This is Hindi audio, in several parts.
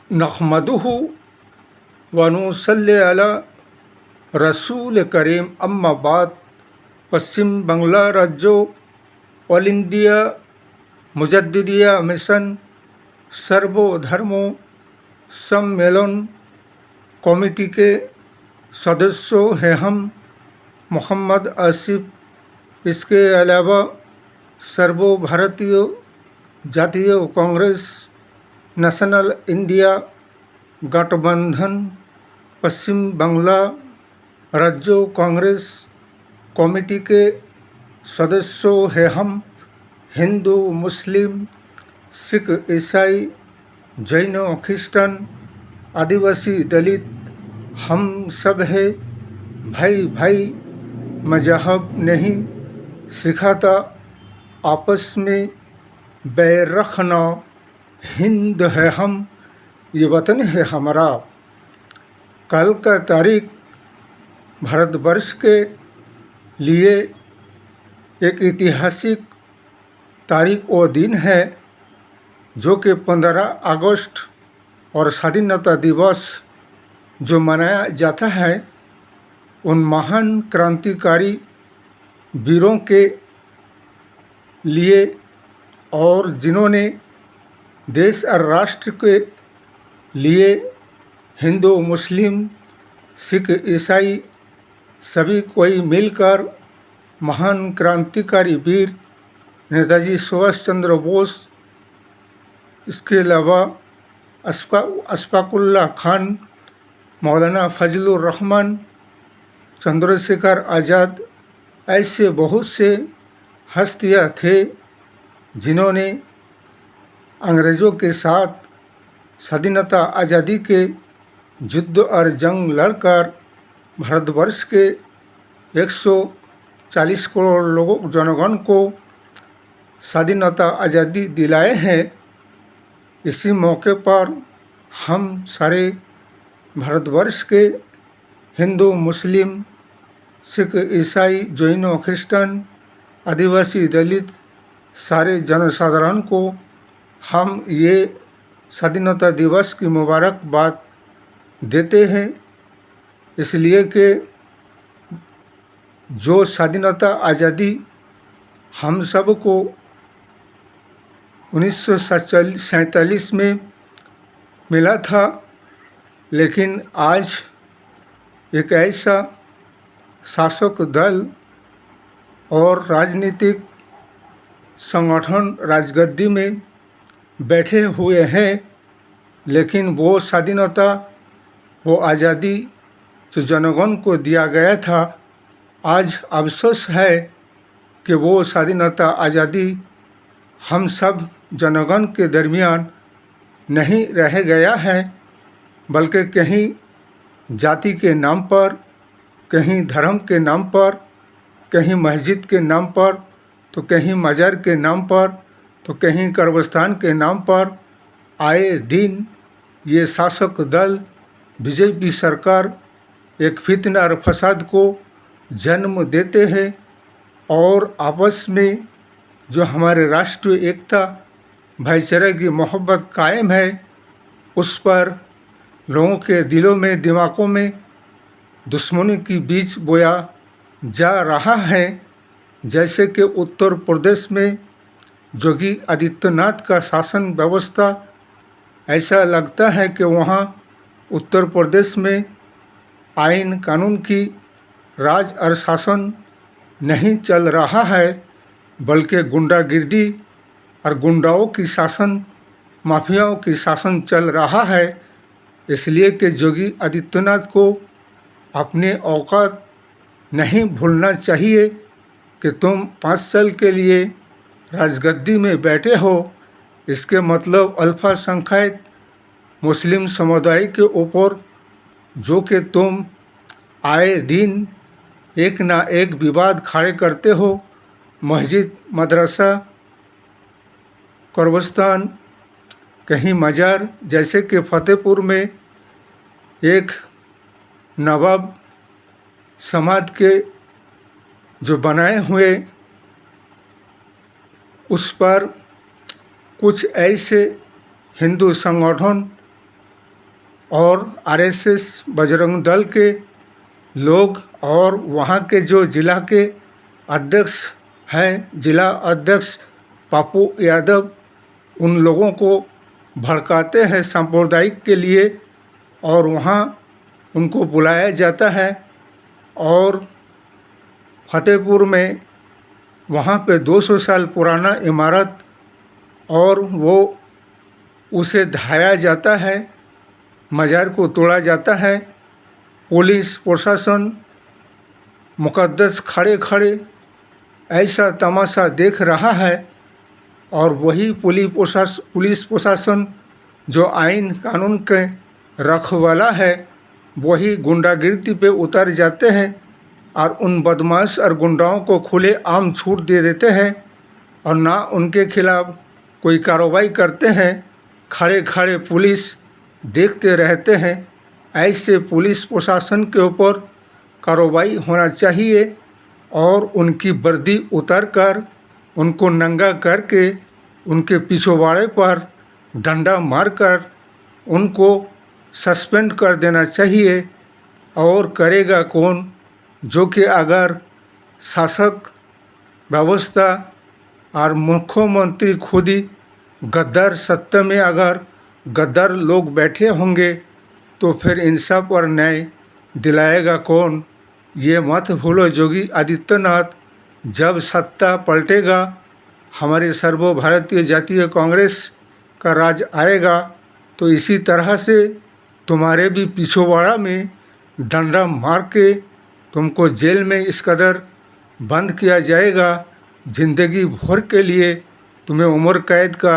नहमदुहु व नुसल्ली अला रसूल करीम अम्मा बाद। पश्चिम बांग्ला राज्य ऑल इंडिया मुजद्दिदिया मिशन सर्वधर्मों सम्मेलन कमेटी के सदस्यों हैं हम मोहम्मद आसिफ। इसके अलावा सर्व भारतीय जातीय कांग्रेस, नेशनल इंडिया गठबंधन, पश्चिम बांग्ला राज्य कांग्रेस कमेटी के सदस्यों हैं हम हिंदू, मुस्लिम, सिख, ईसाई, जैन, क्रिश्चन, आदिवासी, दलित, हम सब है भाई भाई। मजहब नहीं सिखाता आपस में बैर रखना। हिंद है हम, ये वतन है हमारा। कल का तारीख भारतवर्ष के लिए एक ऐतिहासिक तारीख और दिन है जो कि 15 अगस्त और स्वाधीनता दिवस जो मनाया जाता है उन महान क्रांतिकारी वीरों के लिए और जिन्होंने देश और राष्ट्र के लिए हिंदू, मुस्लिम, सिख, ईसाई सभी कोई मिलकर महान क्रांतिकारी वीर नेताजी सुभाष चंद्र बोस, इसके अलावा अशफाकुल्लाह खान, मौलाना फजलुर रहमान, चंद्रशेखर आज़ाद, ऐसे बहुत से हस्तियाँ थे जिन्होंने अंग्रेज़ों के साथ स्वाधीनता आज़ादी के युद्ध और जंग लड़कर भारतवर्ष के 140 करोड़ लोगों जनगण को स्वाधीनता आज़ादी दिलाए हैं। इसी मौके पर हम सारे भारतवर्ष के हिंदू, मुस्लिम, सिख, ईसाई, जैन, क्रिश्चन, आदिवासी, दलित सारे जनसाधारण को हम ये स्वाधीनता दिवस की मुबारकबाद देते हैं, इसलिए कि जो स्वाधीनता आज़ादी हम सब को 1947 में मिला था, लेकिन आज एक ऐसा शासक दल और राजनीतिक संगठन राजगद्दी में बैठे हुए हैं, लेकिन वो स्वाधीनता, वो आज़ादी जो जनगण को दिया गया था, आज अफसोस है कि वो स्वाधीनता आज़ादी हम सब जनगण के दरमियान नहीं रह गया है, बल्कि कहीं जाति के नाम पर, कहीं धर्म के नाम पर, कहीं मस्जिद के नाम पर, तो कहीं मज़ार के नाम पर, तो कहीं कब्रिस्तान के नाम पर आए दिन ये शासक दल बीजेपी सरकार एक फितना और फसाद को जन्म देते हैं और आपस में जो हमारे राष्ट्रीय एकता, भाईचारे की मोहब्बत कायम है, उस पर लोगों के दिलों में, दिमागों में दुश्मनी की बीज बोया जा रहा है। जैसे कि उत्तर प्रदेश में योगी आदित्यनाथ का शासन व्यवस्था, ऐसा लगता है कि वहाँ उत्तर प्रदेश में आइन कानून की राज और शासन नहीं चल रहा है, बल्कि गुंडागिर्दी और गुंडाओं की शासन, माफियाओं की शासन चल रहा है। इसलिए कि योगी आदित्यनाथ को अपने औकात नहीं भूलना चाहिए कि तुम 5 साल के लिए राजगद्दी में बैठे हो, इसके मतलब अल्पसंख्यक मुस्लिम समुदाय के ऊपर जो कि तुम आए दिन एक ना एक विवाद खड़े करते हो, मस्जिद, मदरसा, कब्रिस्तान, कहीं मज़ार, जैसे कि फतेहपुर में एक नवाब समाज के जो बनाए हुए, उस पर कुछ ऐसे हिंदू संगठन और आरएसएस बजरंग दल के लोग और वहाँ के जो जिला के अध्यक्ष हैं, जिला अध्यक्ष पप्पू यादव, उन लोगों को भड़काते हैं सांप्रदायिक के लिए और वहाँ उनको बुलाया जाता है। और फतेहपुर में वहाँ पे 200 साल पुराना इमारत और वो उसे ढाया जाता है, मज़ार को तोड़ा जाता है। पुलिस प्रशासन मुकद्दस खड़े खड़े ऐसा तमाशा देख रहा है और वही पुलिस प्रशासन जो आइन कानून के रखवाला है, वही गुंडागिर्दी पे उतर जाते हैं और उन बदमाश और गुंडाओं को खुले आम छूट दे देते हैं और ना उनके खिलाफ़ कोई कार्रवाई करते हैं। खड़े खड़े पुलिस देखते रहते हैं। ऐसे पुलिस प्रशासन के ऊपर कार्रवाई होना चाहिए और उनकी वर्दी उतार कर उनको नंगा करके उनके पिछवाड़े पर डंडा मारकर उनको सस्पेंड कर देना चाहिए। और करेगा कौन? जो कि अगर शासक व्यवस्था और मुख्यमंत्री खुद ही गद्दार सत्ता में अगर गद्दार लोग बैठे होंगे तो फिर इंसाफ और न्याय दिलाएगा कौन? ये मत भूलो योगी आदित्यनाथ, जब सत्ता पलटेगा हमारे सर्वभारतीय जातीय कांग्रेस का राज आएगा तो इसी तरह से तुम्हारे भी पिछवाड़ा में डंडा मार के तुमको जेल में इस कदर बंद किया जाएगा, ज़िंदगी भर के लिए तुम्हें उम्र कैद का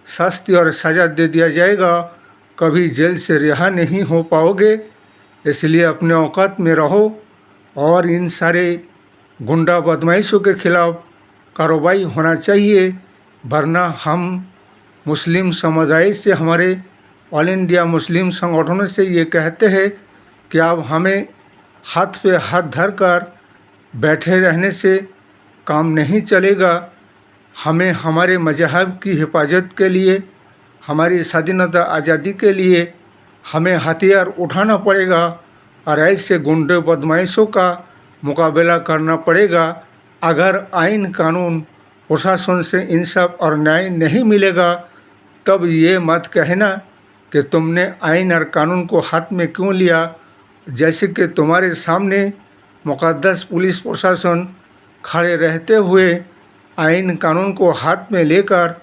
शास्ति और सज़ा दे दिया जाएगा। कभी जेल से रिहा नहीं हो पाओगे। इसलिए अपने औकात में रहो और इन सारे गुंडा बदमाशों के खिलाफ़ कार्रवाई होना चाहिए, वरना हम मुस्लिम समुदाय से, हमारे ऑल इंडिया मुस्लिम संगठनों से ये कहते हैं कि अब हमें हाथ पे हाथ धर कर बैठे रहने से काम नहीं चलेगा। हमें हमारे मज़हब की हिफाजत के लिए, हमारी स्वाधीनता आज़ादी के लिए हमें हथियार उठाना पड़ेगा और ऐसे गुंडे बदमाशों का मुकाबला करना पड़ेगा। अगर आइन कानून प्रशासन से इंसाफ और न्याय नहीं मिलेगा तब ये मत कहना कि तुमने आइन और कानून को हाथ में क्यों लिया। जैसे कि तुम्हारे सामने मुकद्दस पुलिस प्रशासन खड़े रहते हुए आइन कानून को हाथ में लेकर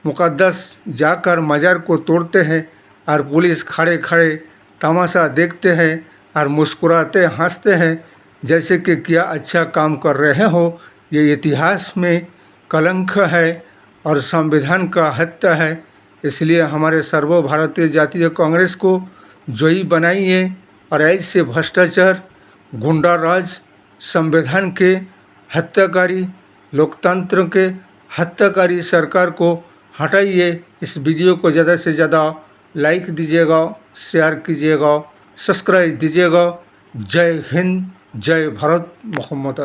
मुकद्दस जाकर मज़ार को तोड़ते हैं और पुलिस खड़े खड़े तमाशा देखते हैं और मुस्कुराते हंसते हैं जैसे कि क्या अच्छा काम कर रहे हो। ये इतिहास में कलंक है और संविधान का हत्या है। इसलिए हमारे सर्वभारतीय जातीय कांग्रेस को जोई बनाइए और ऐसे भ्रष्टाचार, गुंडा राज, संविधान के हत्याकारी, लोकतंत्र के हत्याकारी सरकार को हटाइए। इस वीडियो को ज़्यादा से ज़्यादा लाइक दीजिएगा, शेयर कीजिएगा, सब्सक्राइब दीजिएगा। जय हिंद, जय भारत, मोहम्मद।